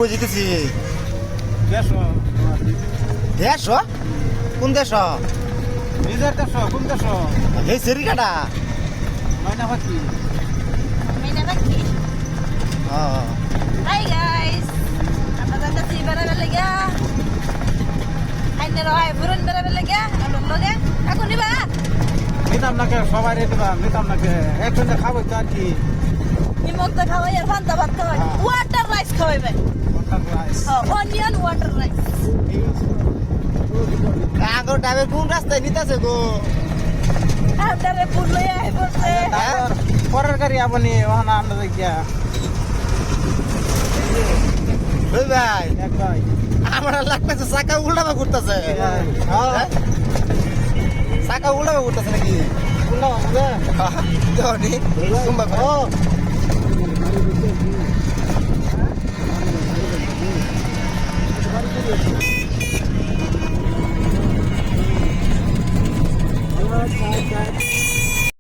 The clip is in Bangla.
বুঝিতেছি দেশ কোন দেশ নিজের দেশ কোন দেশ এই সেরিকাটা ময়না পাখি Minabaki. হ্যাঁ Hi guys. Apa kata si berabelega? Hai neroy burun berabelega? Abang loge? Aku nih ba? নিতাম নাকে সবাই রে দিবা নিতাম নাকে একজনে খাবো তো আর কি Imog ta khawai ar phanta bhat khawai. Water rice khawai bhai. Onion water rice. আগর ডাবে কোন রাস্তায় নিতেছে গো Andare pullo ya bose. পরের গাড়ি আপনি ওখানে আমরা দেখিয়া ওই ভাই এক ভাই আমার লাগতেছে চাকা উল্টাবা করতেছে চাকা উল্টাবা করতেছে নাকি বললাম দেওনি কুম্বা ও ও